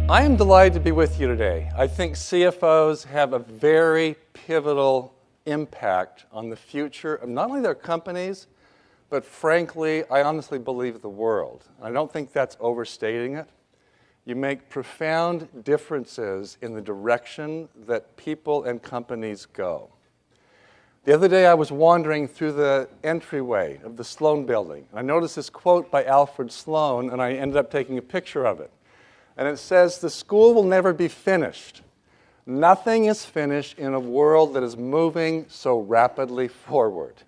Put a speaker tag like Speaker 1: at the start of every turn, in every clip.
Speaker 1: I am delighted to be with you today. I think CFOs have a very pivotal impact on the future of not only their companies, but frankly, I honestly believe the world. I don't think that's overstating it. You make profound differences in the direction that people and companies go. The other day I was wandering through the entryway of the Sloan building. I noticed this quote by Alfred Sloan, and I ended up taking a picture of it. And it says, "The school will never be finished. Nothing is finished in a world that is moving so rapidly forward."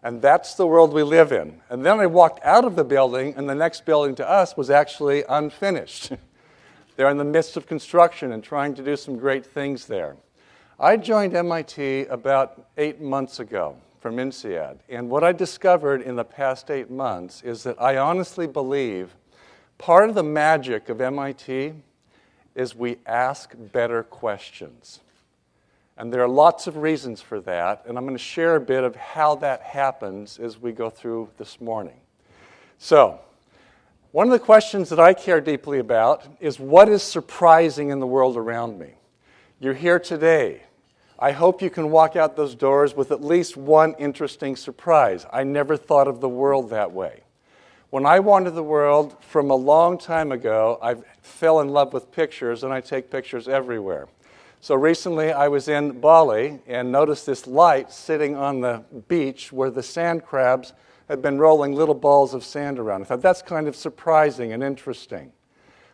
Speaker 1: And that's the world we live in. And then I walked out of the building, and the next building to us was actually unfinished. They're in the midst of construction and trying to do some great things there. I joined MIT about 8 months ago from INSEAD. And what I discovered in the past 8 months is that I honestly believe part of the magic of MIT is we ask better questions. And there are lots of reasons for that, and I'm going to share a bit of how that happens as we go through this morning. So, one of the questions that I care deeply about is what is surprising in the world around me? You're here today. I hope you can walk out those doors with at least one interesting surprise. I never thought of the world that way. When I wandered the world from a long time ago, I fell in love with pictures, and I take pictures everywhere. So recently I was in Bali and noticed this light sitting on the beach where the sand crabs had been rolling little balls of sand around. I thought that's kind of surprising and interesting.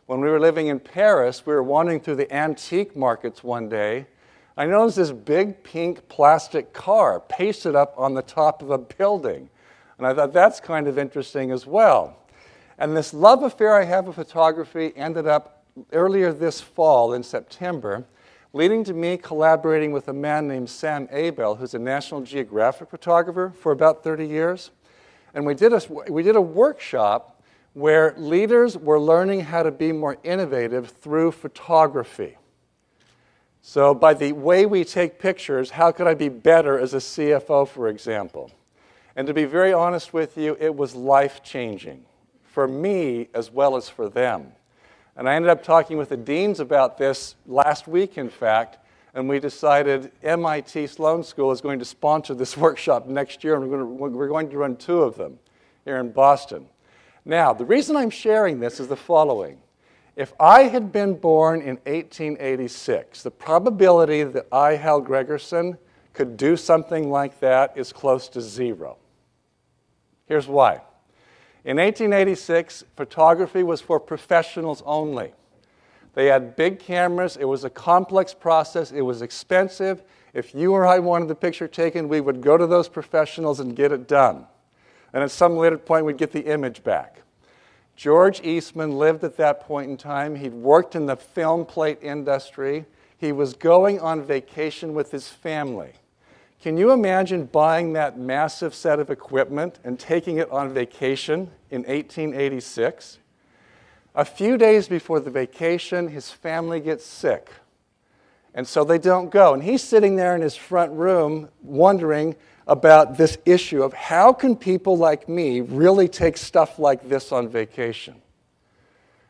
Speaker 1: When we were living in Paris, we were wandering through the antique markets one day. I noticed this big pink plastic car pasted up on the top of a building. And I thought that's kind of interesting as well. And this love affair I have with photography ended up earlier this fall in September, leading to me collaborating with a man named Sam Abel, who's a National Geographic photographer for about 30 years. And we did a workshop where leaders were learning how to be more innovative through photography. So by the way we take pictures, how could I be better as a CFO, for example? And to be very honest with you, it was life-changing for me as well as for them. And I ended up talking with the deans about this last week, in fact, and we decided MIT Sloan School is going to sponsor this workshop next year, and we're going to run 2 of them here in Boston. Now, the reason I'm sharing this is the following. If I had been born in 1886, the probability that I, Hal Gregersen, could do something like that is close to 0. Here's why. In 1886, photography was for professionals only. They had big cameras. It was a complex process. It was expensive. If you or I wanted the picture taken, we would go to those professionals and get it done. And at some later point, we'd get the image back. George Eastman lived at that point in time. He'd worked in the film plate industry. He was going on vacation with his family. Can you imagine buying that massive set of equipment and taking it on vacation in 1886? A few days before the vacation, his family gets sick. And so they don't go. And he's sitting there in his front room wondering about this issue of how can people like me really take stuff like this on vacation?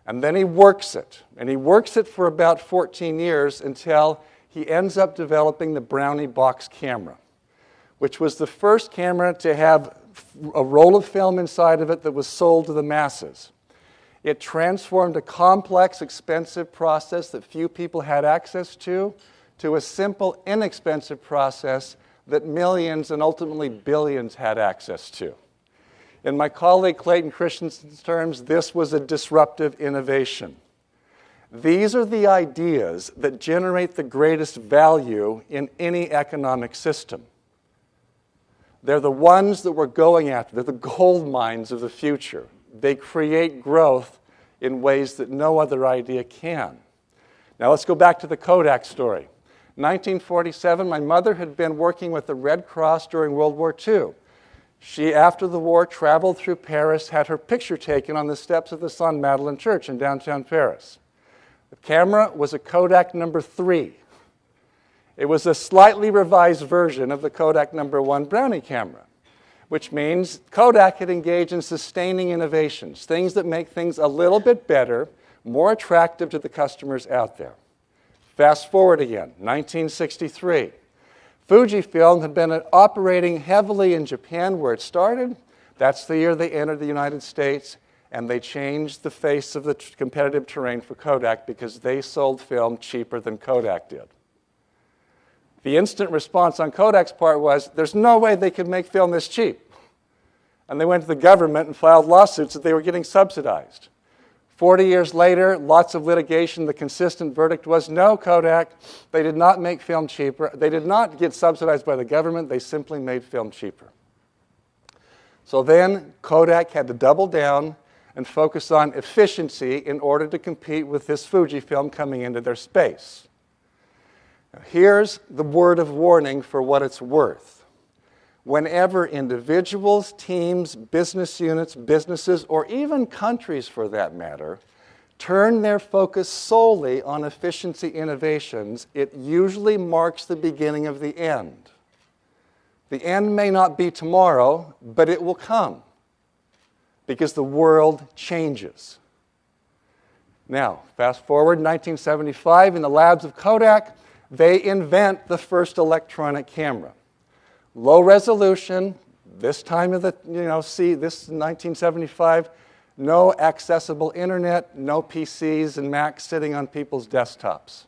Speaker 1: And then he works it. And he works it for about 14 years until he ends up developing the Brownie box camera, which was the first camera to have a roll of film inside of it that was sold to the masses. It transformed a complex, expensive process that few people had access to a simple, inexpensive process that millions and ultimately billions had access to. In my colleague Clayton Christensen's terms, this was a disruptive innovation. These are the ideas that generate the greatest value in any economic system. They're the ones that we're going after. They're the gold mines of the future. They create growth in ways that no other idea can. Now let's go back to the Kodak story. 1947, my mother had been working with the Red Cross during World War II. She, after the war, traveled through Paris, had her picture taken on the steps of the Saint Madeleine Church in downtown Paris. The camera was a Kodak number 3. It was a slightly revised version of the Kodak number 1 Brownie camera, which means Kodak had engaged in sustaining innovations, things that make things a little bit better, more attractive to the customers out there. Fast forward again, 1963. Fujifilm had been operating heavily in Japan where it started. That's the year they entered the United States, and they changed the face of the competitive terrain for Kodak because they sold film cheaper than Kodak did. The instant response on Kodak's part was, there's no way they could make film this cheap. And they went to the government and filed lawsuits that they were getting subsidized. 40 years later, lots of litigation. The consistent verdict was, no, Kodak, they did not make film cheaper. They did not get subsidized by the government. They simply made film cheaper. So then Kodak had to double down and focus on efficiency in order to compete with this Fujifilm coming into their space. Now, here's the word of warning for what it's worth. Whenever individuals, teams, business units, businesses, or even countries for that matter, turn their focus solely on efficiency innovations, it usually marks the beginning of the end. The end may not be tomorrow, but it will come because the world changes. Now, fast forward 1975, in the labs of Kodak, they invent the first electronic camera. Low resolution, this time of the, this 1975, no accessible internet, no PCs and Macs sitting on people's desktops.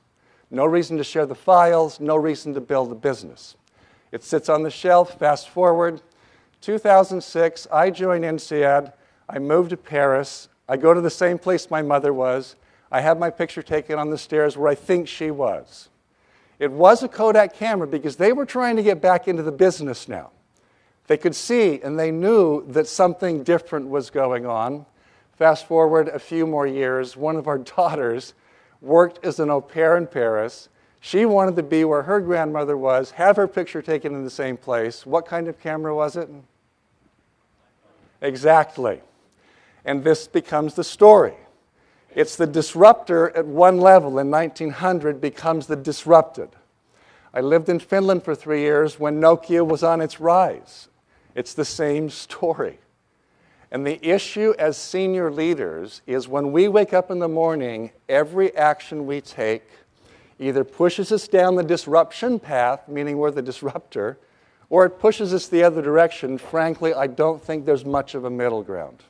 Speaker 1: No reason to share the files, no reason to build a business. It sits on the shelf. Fast forward, 2006, I join INSEAD. I move to Paris. I go to the same place my mother was. I have my picture taken on the stairs where I think she was. It was a Kodak camera because they were trying to get back into the business now. They could see and they knew that something different was going on. Fast forward a few more years, one of our daughters worked as an au pair in Paris. She wanted to be where her grandmother was, have her picture taken in the same place. What kind of camera was it? Exactly. And this becomes the story. It's the disruptor at one level in 1900 becomes the disrupted. I lived in Finland for 3 years when Nokia was on its rise. It's the same story. And the issue as senior leaders is when we wake up in the morning, every action we take either pushes us down the disruption path, meaning we're the disruptor, or it pushes us the other direction. Frankly, I don't think there's much of a middle ground.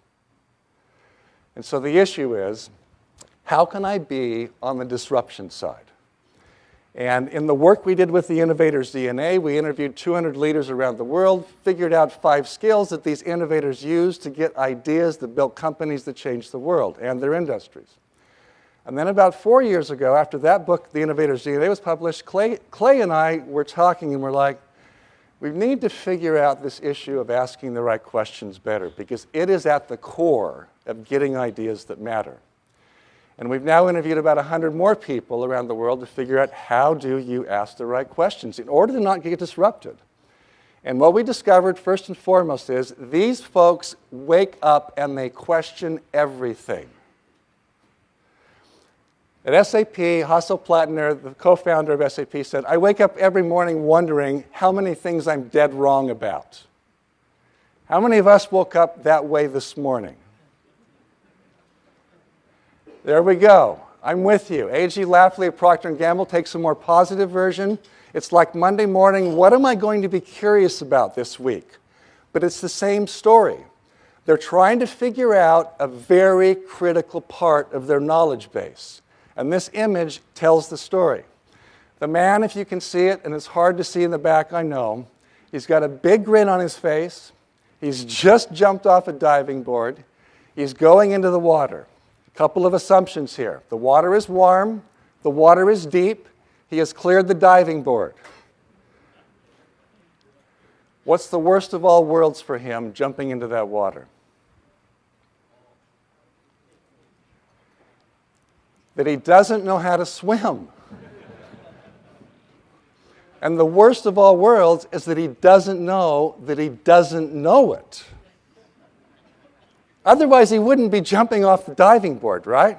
Speaker 1: And so the issue is, how can I be on the disruption side? And in the work we did with the Innovator's DNA, we interviewed 200 leaders around the world, figured out 5 skills that these innovators use to get ideas that built companies that changed the world and their industries. And then about 4 years ago, after that book, The Innovator's DNA, was published, Clay and I were talking and we're like, we need to figure out this issue of asking the right questions better because it is at the core of getting ideas that matter. And we've now interviewed about 100 more people around the world to figure out how do you ask the right questions in order to not get disrupted. And what we discovered first and foremost is these folks wake up and they question everything. At SAP, Hasso Plattner, the co-founder of SAP, said, I wake up every morning wondering how many things I'm dead wrong about. How many of us woke up that way this morning? There we go. I'm with you. A.G. Lafley at Procter & Gamble takes a more positive version. It's like Monday morning, what am I going to be curious about this week? But it's the same story. They're trying to figure out a very critical part of their knowledge base. And this image tells the story. The man, if you can see it, and it's hard to see in the back, I know, he's got a big grin on his face. He's just jumped off a diving board. He's going into the water. A couple of assumptions here. The water is warm. The water is deep. He has cleared the diving board. What's the worst of all worlds for him jumping into that water? That he doesn't know how to swim. And the worst of all worlds is that he doesn't know that he doesn't know it. Otherwise, he wouldn't be jumping off the diving board, right?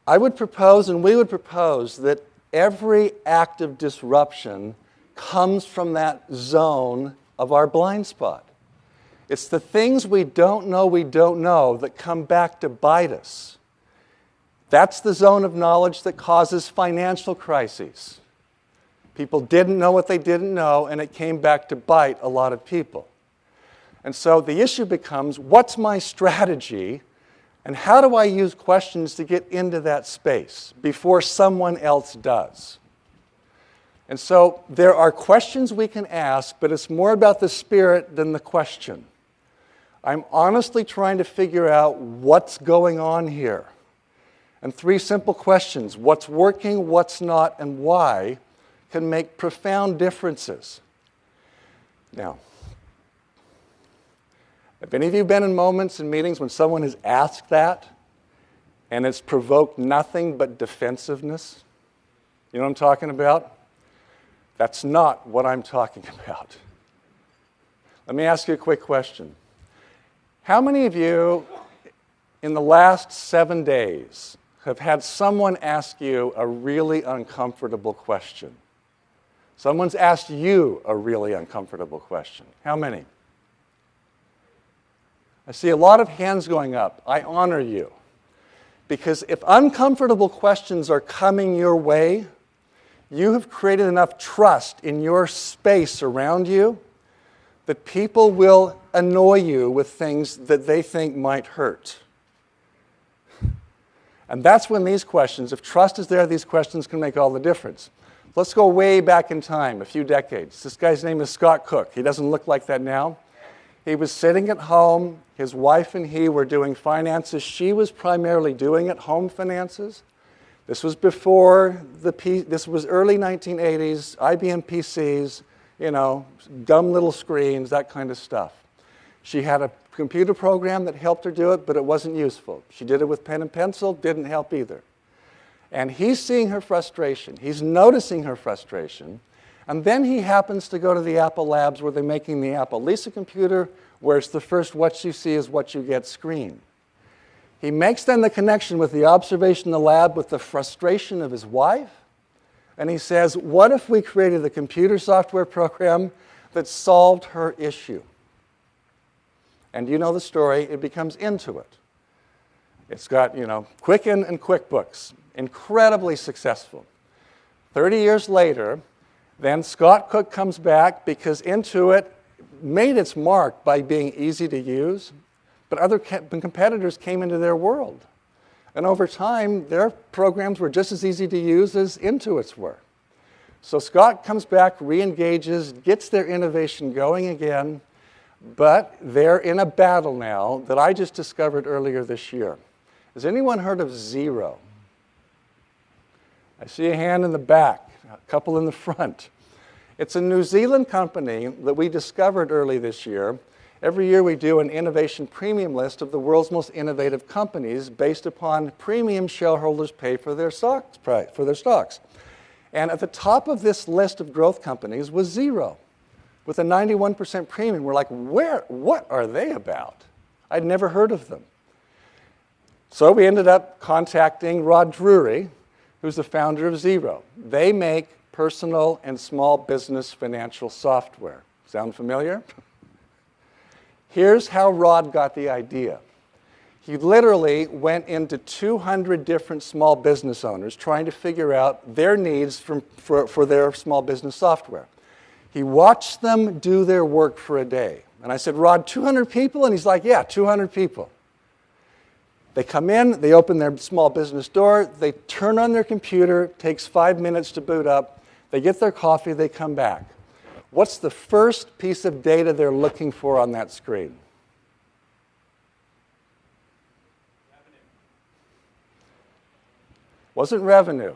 Speaker 1: I would propose, and we would propose, that every act of disruption comes from that zone of our blind spot. It's the things we don't know that come back to bite us. That's the zone of knowledge that causes financial crises. People didn't know what they didn't know, and it came back to bite a lot of people. And so the issue becomes, what's my strategy, and how do I use questions to get into that space before someone else does? And so there are questions we can ask, but it's more about the spirit than the question. I'm honestly trying to figure out what's going on here. And 3 simple questions: what's working, what's not, and why, can make profound differences. Now, have any of you been in moments in meetings when someone has asked that and it's provoked nothing but defensiveness? You know what I'm talking about? That's not what I'm talking about. Let me ask you a quick question. How many of you in the last 7 days have had someone ask you a really uncomfortable question? Someone's asked you a really uncomfortable question. How many? I see a lot of hands going up. I honor you. Because if uncomfortable questions are coming your way, you have created enough trust in your space around you that people will annoy you with things that they think might hurt. And that's when these questions, if trust is there, these questions can make all the difference. Let's go way back in time, a few decades. This guy's name is Scott Cook. He doesn't look like that now. He was sitting at home. His wife and he were doing finances. She was primarily doing at-home finances. This was before this was early 1980s, IBM PCs, you know, dumb little screens, that kind of stuff. She had a computer program that helped her do it, but it wasn't useful. She did it with pen and pencil, didn't help either. And he's seeing her frustration. He's noticing her frustration. And then he happens to go to the Apple labs where they're making the Apple Lisa computer, where it's the first what you see is what you get screen. He makes then the connection with the observation in the lab with the frustration of his wife. And he says, what if we created a computer software program that solved her issue? And you know the story. It becomes Intuit. It's got, you know, Quicken and QuickBooks. Incredibly successful. 30 years later, then Scott Cook comes back because Intuit made its mark by being easy to use, but other competitors came into their world. And over time, their programs were just as easy to use as Intuit's were. So Scott comes back, re-engages, gets their innovation going again, but they're in a battle now that I just discovered earlier this year. Has anyone heard of Xero? I see a hand in the back, a couple in the front. It's a New Zealand company that we discovered early this year. Every year we do an innovation premium list of the world's most innovative companies based upon premium shareholders pay for their stocks. And at the top of this list of growth companies was Xero, with a 91% premium. We're like, what are they about? I'd never heard of them. So we ended up contacting Rod Drury, who's the founder of Xero. They make personal and small business financial software. Sound familiar? Here's how Rod got the idea. He literally went into 200 different small business owners trying to figure out their needs for their small business software. He watched them do their work for a day. And I said, Rod, 200 people? And he's like, yeah, 200 people. They come in, they open their small business door, they turn on their computer, it takes 5 minutes to boot up, they get their coffee, they come back. What's the first piece of data they're looking for on that screen?
Speaker 2: Revenue.
Speaker 1: Wasn't revenue.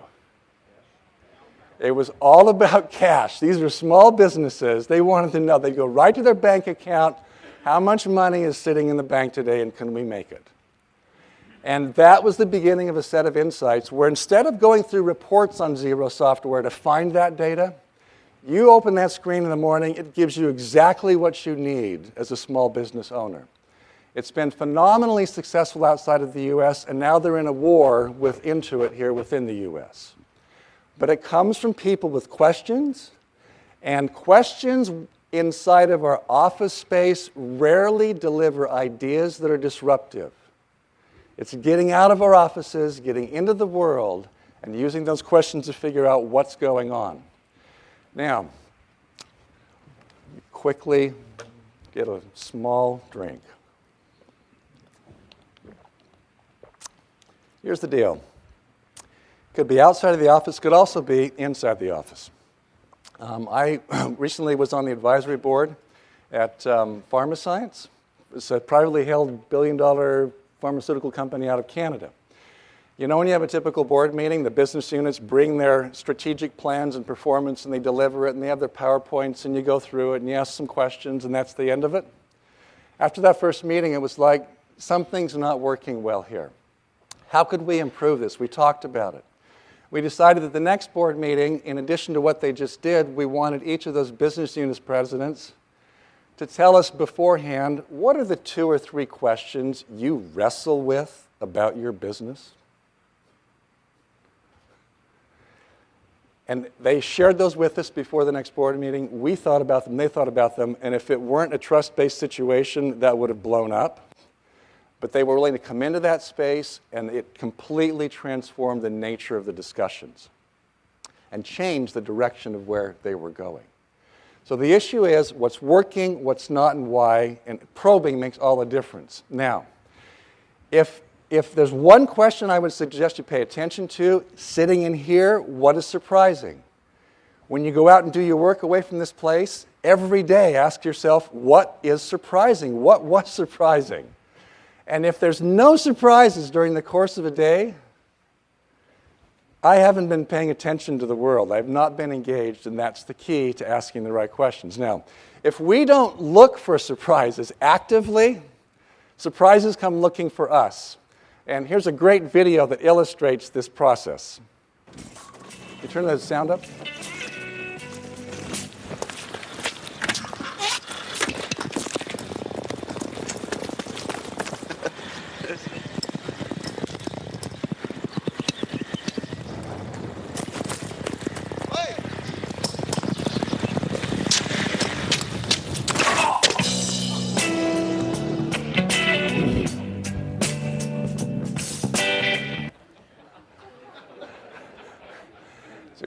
Speaker 1: It was all about cash. These are small businesses. They wanted to know. They'd go right to their bank account, how much money is sitting in the bank today and can we make it? And that was the beginning of a set of insights where instead of going through reports on Xero software to find that data, you open that screen in the morning, it gives you exactly what you need as a small business owner. It's been phenomenally successful outside of the U.S., and now they're in a war with Intuit here within the U.S. But it comes from people with questions, and questions inside of our office space rarely deliver ideas that are disruptive. It's getting out of our offices, getting into the world, and using those questions to figure out what's going on. Now, quickly get a small drink. Here's the deal. Could be outside of the office, could also be inside the office. I recently was on the advisory board at Pharmascience. It's a privately held billion-dollar pharmaceutical company out of Canada. You know, when you have a typical board meeting, the business units bring their strategic plans and performance, and they deliver it, and they have their PowerPoints, and you go through it, and you ask some questions, and that's the end of it. After that first meeting, it was like, something's not working well here. How could we improve this? We talked about it. We decided that the next board meeting, in addition to what they just did, we wanted each of those business unit presidents to tell us beforehand, what are the 2 or 3 questions you wrestle with about your business? And they shared those with us before the next board meeting. We thought about them, they thought about them, and if it weren't a trust-based situation, that would have blown up. But they were willing to come into that space, and it completely transformed the nature of the discussions and changed the direction of where they were going. So the issue is what's working, what's not, and why, and probing makes all the difference. Now, if there's one question I would suggest you pay attention to, sitting in here, what is surprising? When you go out and do your work away from this place, every day ask yourself, what is surprising? What was surprising? And if there's no surprises during the course of a day, I haven't been paying attention to the world. I've not been engaged, and that's the key to asking the right questions. Now, if we don't look for surprises actively, surprises come looking for us. And here's a great video that illustrates this process. You turn the sound up?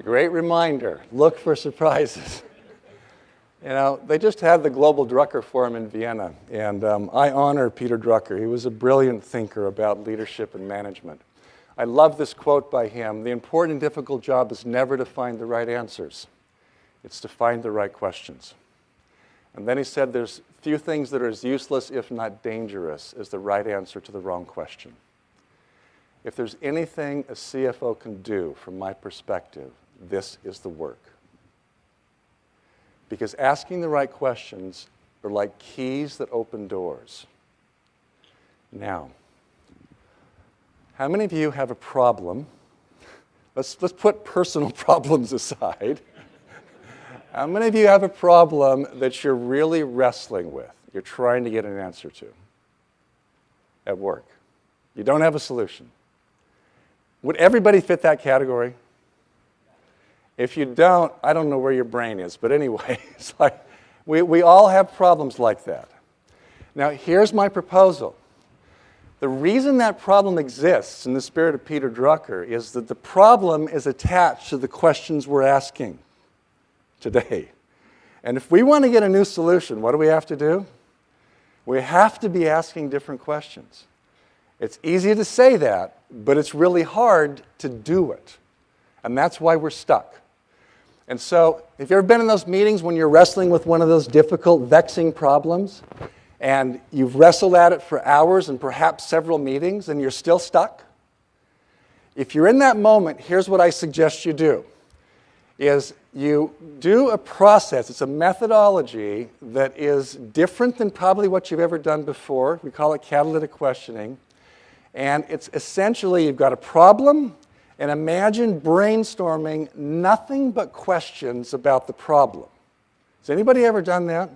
Speaker 1: Great reminder, look for surprises. You know, they just had the Global Drucker Forum in Vienna, and I honor Peter Drucker. He was a brilliant thinker about leadership and management. I love this quote by him: the important and difficult job is never to find the right answers. It's to find the right questions. And then he said there's few things that are as useless, if not dangerous, as the right answer to the wrong question. If there's anything a CFO can do, from my perspective, this is the work. Because asking the right questions are like keys that open doors. Now, how many of you have a problem? Let's put personal problems aside. How many of you have a problem that you're really wrestling with, you're trying to get an answer to at work? You don't have a solution. Would everybody fit that category? If you don't, I don't know where your brain is. But anyway, it's like we all have problems like that. Now, here's my proposal. The reason that problem exists, in the spirit of Peter Drucker, is that the problem is attached to the questions we're asking today. And if we want to get a new solution, what do we have to do? We have to be asking different questions. It's easy to say that, but it's really hard to do it. And that's why we're stuck. And so, have you ever been in those meetings when you're wrestling with one of those difficult, vexing problems, and you've wrestled at it for hours and perhaps several meetings, and you're still stuck? If you're in that moment, here's what I suggest you do, is you do a process. It's a methodology that is different than probably what you've ever done before. We call it catalytic questioning. And it's essentially, you've got a problem, and imagine brainstorming nothing but questions about the problem. Has anybody ever done that?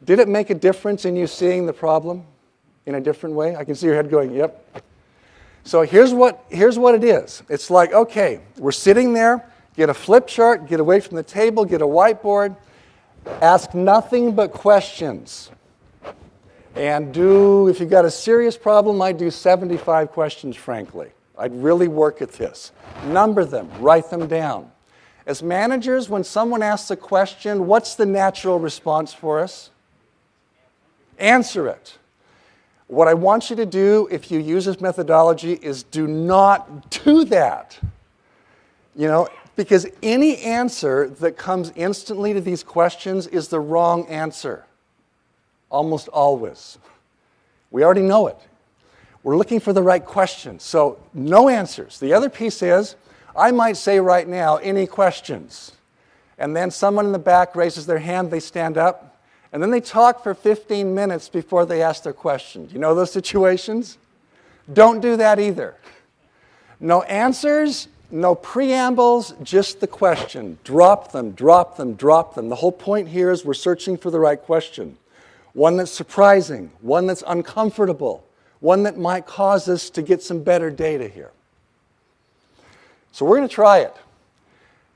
Speaker 1: Did it make a difference in you seeing the problem in a different way? I can see your head going, yep. So here's what it is. It's like, okay, we're sitting there, get a flip chart, get away from the table, get a whiteboard, ask nothing but questions. And if you've got a serious problem, I'd do 75 questions, frankly. I'd really work at this. Number them, write them down. As managers, when someone asks a question, what's the natural response for us? Answer it. What I want you to do, if you use this methodology, is do not do that. Because any answer that comes instantly to these questions is the wrong answer. Almost always. We already know it. We're looking for the right question. So no answers. The other piece is, I might say right now, any questions? And then someone in the back raises their hand, they stand up, and then they talk for 15 minutes before they ask their question. You know those situations? Don't do that either. No answers, no preambles, just the question. Drop them, drop them, drop them. The whole point here is we're searching for the right question. One that's surprising, one that's uncomfortable, one that might cause us to get some better data here. So we're going to try it.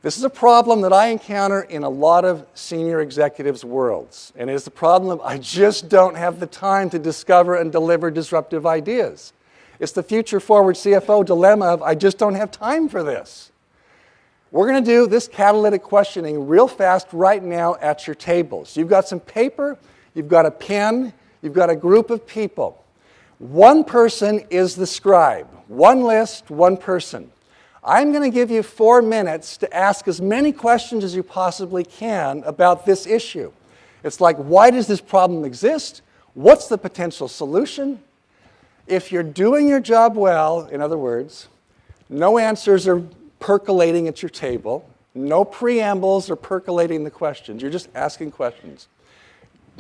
Speaker 1: This is a problem that I encounter in a lot of senior executives' worlds. And it is the problem of I just don't have the time to discover and deliver disruptive ideas. It's the future-forward CFO dilemma of I just don't have time for this. We're going to do this catalytic questioning real fast right now at your tables. You've got some paper, you've got a pen, you've got a group of people. One person is the scribe. One list, one person. I'm going to give you 4 minutes to ask as many questions as you possibly can about this issue. It's like, why does this problem exist? What's the potential solution? If you're doing your job well, in other words, no answers are percolating at your table, no preambles are percolating the questions, you're just asking questions.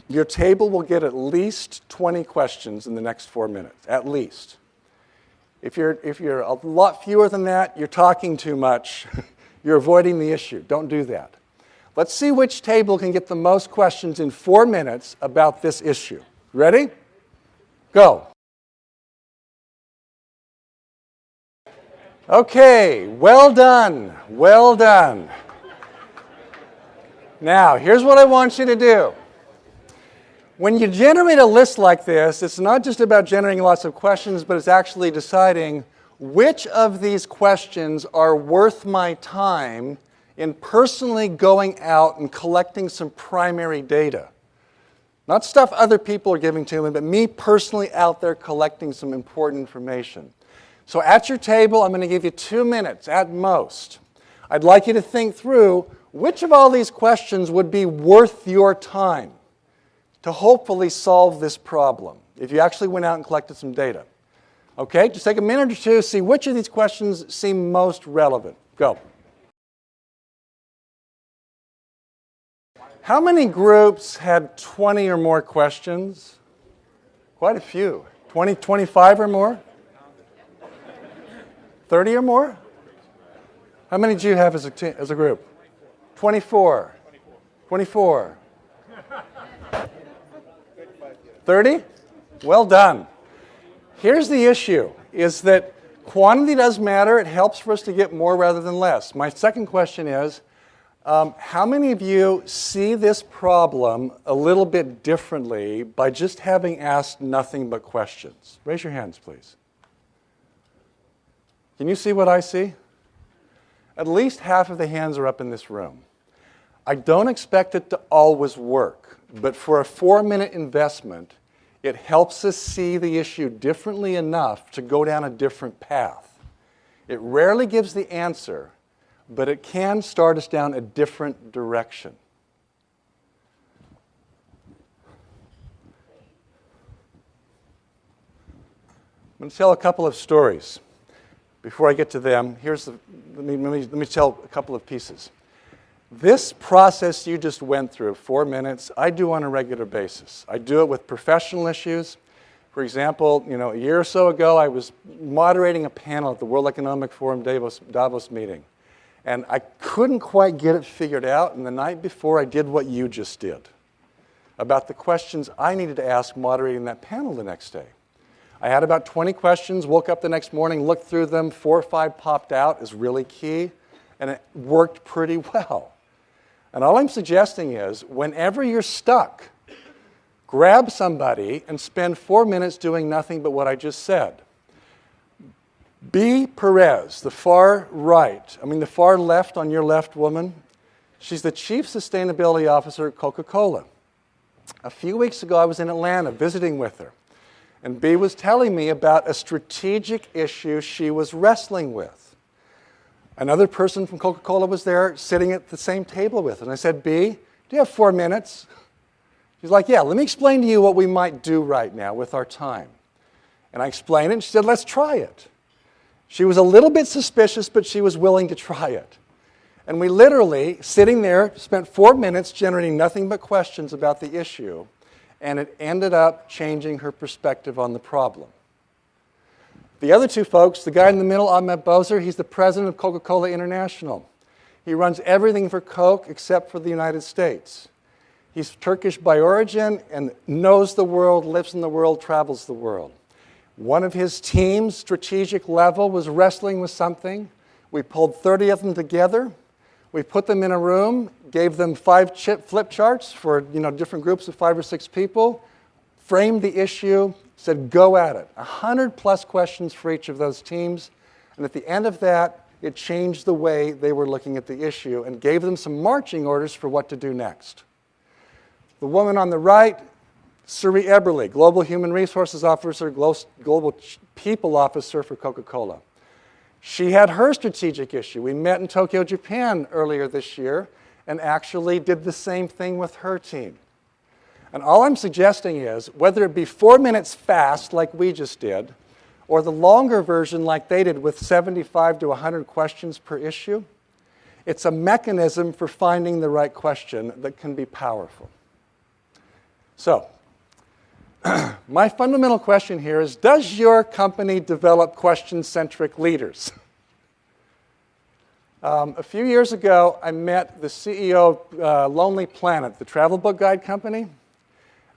Speaker 1: Your table will get at least 20 questions in the next 4 minutes, at least. If you're a lot fewer than that, you're talking too much. You're avoiding the issue. Don't do that. Let's see which table can get the most questions in 4 minutes about this issue. Ready? Go. Okay, well done. Well done. Now, here's what I want you to do. When you generate a list like this, it's not just about generating lots of questions, but it's actually deciding which of these questions are worth my time in personally going out and collecting some primary data. Not stuff other people are giving to me, but me personally out there collecting some important information. So at your table, I'm going to give you 2 minutes at most. I'd like you to think through which of all these questions would be worth your time to hopefully solve this problem, if you actually went out and collected some data. Okay, just take a minute or two, see which of these questions seem most relevant. Go. How many groups had 20 or more questions? Quite a few. 20, 25 or more? 30 or more? How many do you have as a group? 24. 24. 30? Well done. Here's the issue, is that quantity does matter. It helps for us to get more rather than less. My second question is, how many of you see this problem a little bit differently by just having asked nothing but questions? Raise your hands, please. Can you see what I see? At least half of the hands are up in this room. I don't expect it to always work, but for a 4-minute investment, it helps us see the issue differently enough to go down a different path. It rarely gives the answer, but it can start us down a different direction. I'm going to tell a couple of stories. Before I get to them, let me tell a couple of pieces. This process you just went through, 4 minutes, I do on a regular basis. I do it with professional issues. For example, a year or so ago, I was moderating a panel at the World Economic Forum Davos meeting. And I couldn't quite get it figured out, and the night before, I did what you just did. about the questions I needed to ask moderating that panel the next day. I had about 20 questions, woke up the next morning, looked through them, 4 or 5 popped out as really key, and it worked pretty well. And all I'm suggesting is, whenever you're stuck, grab somebody and spend 4 minutes doing nothing but what I just said. B. Perez, the far left on your left woman, she's the Chief Sustainability Officer at Coca-Cola. A few weeks ago, I was in Atlanta visiting with her, and B was telling me about a strategic issue she was wrestling with. Another person from Coca-Cola was there sitting at the same table with her, and I said, B, do you have 4 minutes? She's like, yeah, let me explain to you what we might do right now with our time. And I explained it, and she said, let's try it. She was a little bit suspicious, but she was willing to try it. And we literally, sitting there, spent 4 minutes generating nothing but questions about the issue, and it ended up changing her perspective on the problem. The other 2 folks, the guy in the middle, Ahmed Bozer, he's the president of Coca-Cola International. He runs everything for Coke except for the United States. He's Turkish by origin and knows the world, lives in the world, travels the world. One of his team's strategic level was wrestling with something. We pulled 30 of them together. We put them in a room, gave them 5 flip charts for different groups of 5 or 6 people, framed the issue, said go at it. 100+ questions for each of those teams. And at the end of that, it changed the way they were looking at the issue and gave them some marching orders for what to do next. The woman on the right, Suri Eberle, Global Human Resources Officer, Global People Officer for Coca-Cola. She had her strategic issue. We met in Tokyo, Japan earlier this year and actually did the same thing with her team. And all I'm suggesting is, whether it be 4 minutes fast like we just did, or the longer version like they did with 75 to 100 questions per issue, it's a mechanism for finding the right question that can be powerful. So, my fundamental question here is, does your company develop question-centric leaders? A few years ago, I met the CEO of Lonely Planet, the travel book guide company,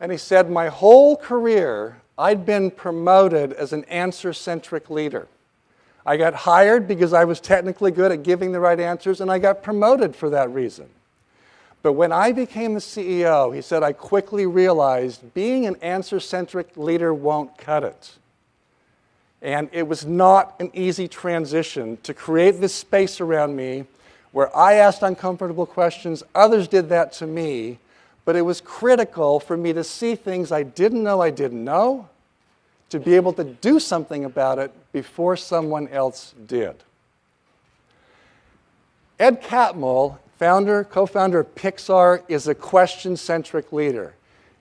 Speaker 1: and he said, my whole career, I'd been promoted as an answer-centric leader. I got hired because I was technically good at giving the right answers, and I got promoted for that reason. But when I became the CEO, he said, I quickly realized being an answer-centric leader won't cut it. And it was not an easy transition to create this space around me where I asked uncomfortable questions, others did that to me, but it was critical for me to see things I didn't know, to be able to do something about it before someone else did. Ed Catmull, co-founder of Pixar, is a question-centric leader.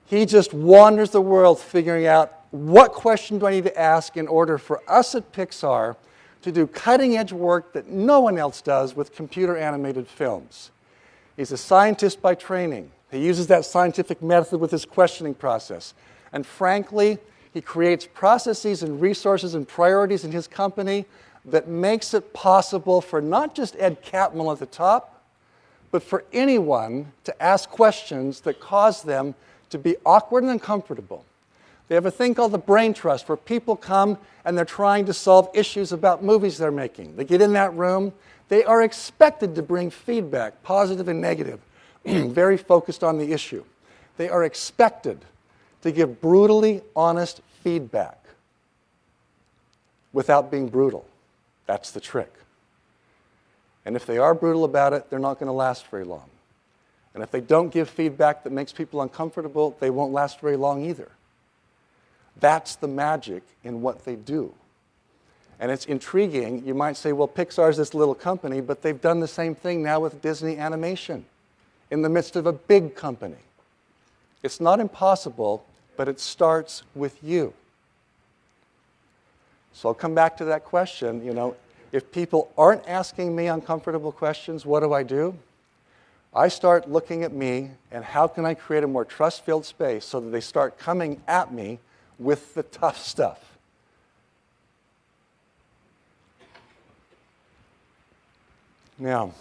Speaker 1: He just wanders the world figuring out, what question do I need to ask in order for us at Pixar to do cutting-edge work that no one else does with computer-animated films? He's a scientist by training. He uses that scientific method with his questioning process. And frankly, he creates processes and resources and priorities in his company that makes it possible for not just Ed Catmull at the top, but for anyone to ask questions that cause them to be awkward and uncomfortable. They have a thing called the brain trust, where people come and they're trying to solve issues about movies they're making. They get in that room. They are expected to bring feedback, positive and negative, very focused on the issue. They are expected to give brutally honest feedback without being brutal. That's the trick. And if they are brutal about it, they're not going to last very long. And if they don't give feedback that makes people uncomfortable, they won't last very long either. That's the magic in what they do. And it's intriguing. You might say, well, Pixar's this little company, but they've done the same thing now with Disney Animation in the midst of a big company. It's not impossible, but it starts with you. So I'll come back to that question, if people aren't asking me uncomfortable questions, what do? I start looking at me and how can I create a more trust-filled space so that they start coming at me with the tough stuff. Now,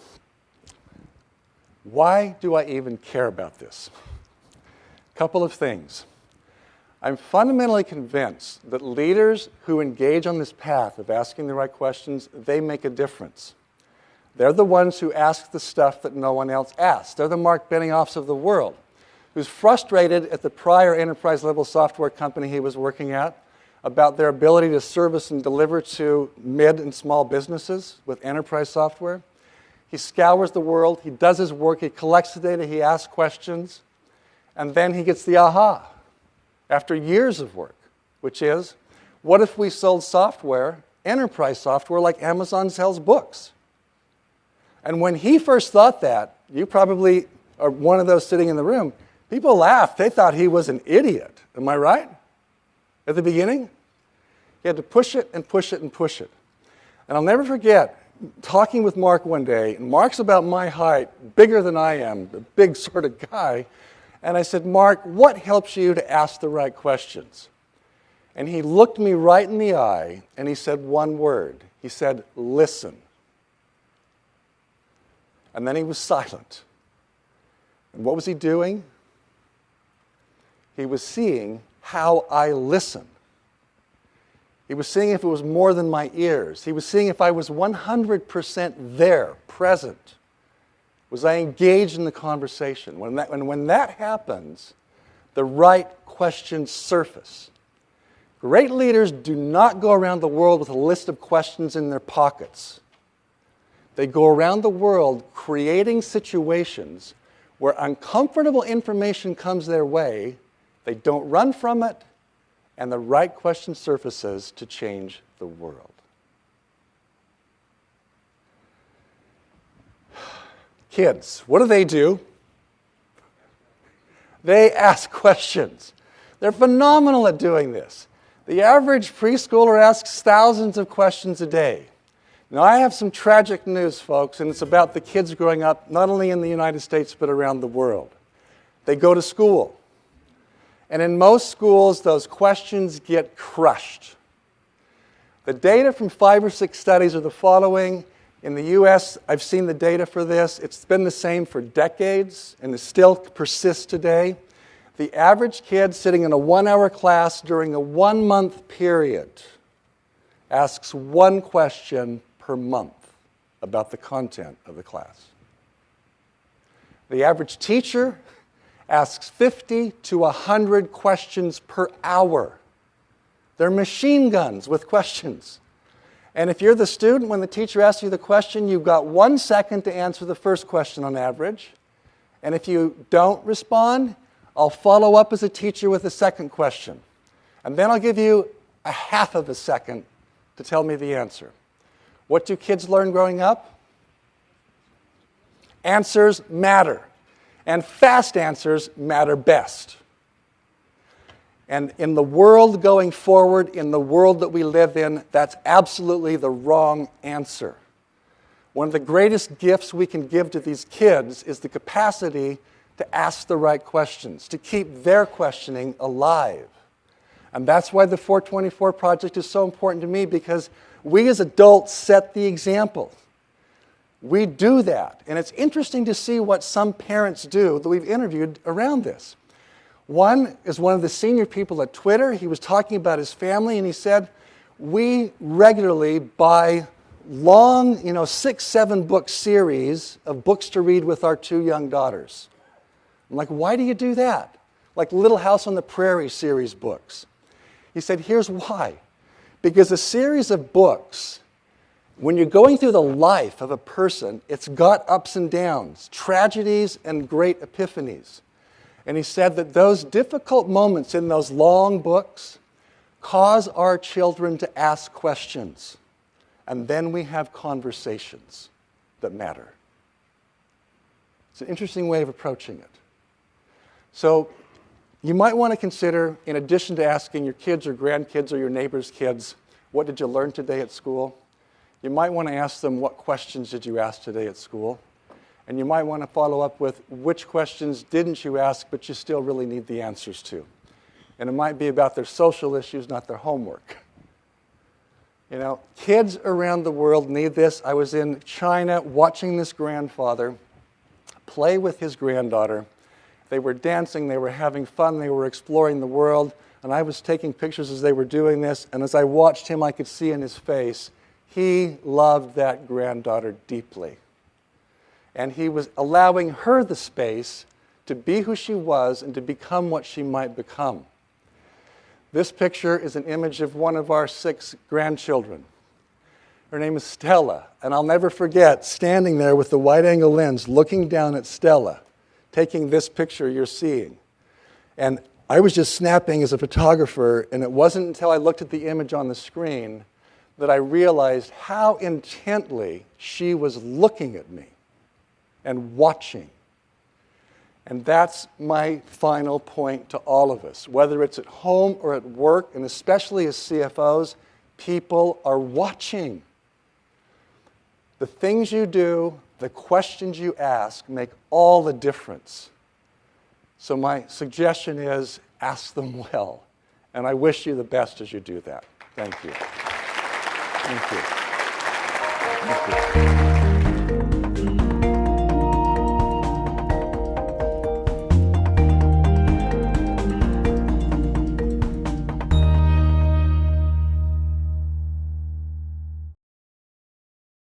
Speaker 1: why do I even care about this? Couple of things. I'm fundamentally convinced that leaders who engage on this path of asking the right questions, they make a difference. They're the ones who ask the stuff that no one else asks. They're the Mark Benioffs of the world, who's frustrated at the prior enterprise-level software company he was working at about their ability to service and deliver to mid and small businesses with enterprise software. He scours the world, he does his work, he collects the data, he asks questions, and then he gets the aha after years of work, which is, what if we sold software, enterprise software, like Amazon sells books? And when he first thought that, you probably are one of those sitting in the room, people laughed. They thought he was an idiot. Am I right? At the beginning? He had to push it and push it and push it. And I'll never forget talking with Mark one day, and Mark's about my height, bigger than I am, a big sort of guy. And I said, Mark, what helps you to ask the right questions? And he looked me right in the eye, and he said one word. He said, listen. And then he was silent. And what was he doing? He was seeing how I listen. He was seeing if it was more than my ears. He was seeing if I was 100% there, present. Was I engaged in the conversation? When that happens, the right questions surface. Great leaders do not go around the world with a list of questions in their pockets. They go around the world creating situations where uncomfortable information comes their way, they don't run from it, and the right question surfaces to change the world. Kids, what do? They ask questions. They're phenomenal at doing this. The average preschooler asks thousands of questions a day. Now, I have some tragic news, folks, and it's about the kids growing up not only in the United States but around the world. They go to school. And in most schools, those questions get crushed. The data from 5 or 6 studies are the following. In the U.S., I've seen the data for this. It's been the same for decades, and it still persists today. The average kid sitting in a 1-hour class during a 1-month period asks one question per month about the content of the class. The average teacher asks 50 to 100 questions per hour. They're machine guns with questions. And if you're the student, when the teacher asks you the question, you've got 1 second to answer the first question on average. And if you don't respond, I'll follow up as a teacher with a second question. And then I'll give you a half of a second to tell me the answer. What do kids learn growing up? Answers matter. And fast answers matter best. And in the world going forward, in the world that we live in, that's absolutely the wrong answer. One of the greatest gifts we can give to these kids is the capacity to ask the right questions, to keep their questioning alive. And that's why the 424 Project is so important to me, because we as adults set the example. We do that. And it's interesting to see what some parents do that we've interviewed around this. One is one of the senior people at Twitter. He was talking about his family, and he said, we regularly buy long, 6-7 book series of books to read with our 2 young daughters. I'm like, why do you do that? Like Little House on the Prairie series books. He said, here's why. Because a series of books, when you're going through the life of a person, it's got ups and downs, tragedies and great epiphanies. And he said that those difficult moments in those long books cause our children to ask questions. And then we have conversations that matter. It's an interesting way of approaching it. So you might want to consider, in addition to asking your kids or grandkids or your neighbor's kids, what did you learn today at school? You might want to ask them, what questions did you ask today at school? And you might want to follow up with, which questions didn't you ask, but you still really need the answers to? And it might be about their social issues, not their homework. Kids around the world need this. I was in China watching this grandfather play with his granddaughter, They were dancing, they were having fun, they were exploring the world, and I was taking pictures as they were doing this, and as I watched him, I could see in his face, he loved that granddaughter deeply. And he was allowing her the space to be who she was and to become what she might become. This picture is an image of one of our 6 grandchildren. Her name is Stella, and I'll never forget standing there with the wide-angle lens looking down at Stella, taking this picture you're seeing. And I was just snapping as a photographer, and it wasn't until I looked at the image on the screen that I realized how intently she was looking at me and watching. And that's my final point to all of us. Whether it's at home or at work, and especially as CFOs, people are watching. The things you do, the questions you ask make all the difference. So my suggestion is ask them well. And I wish you the best as you do that. Thank you. Thank you. Thank you.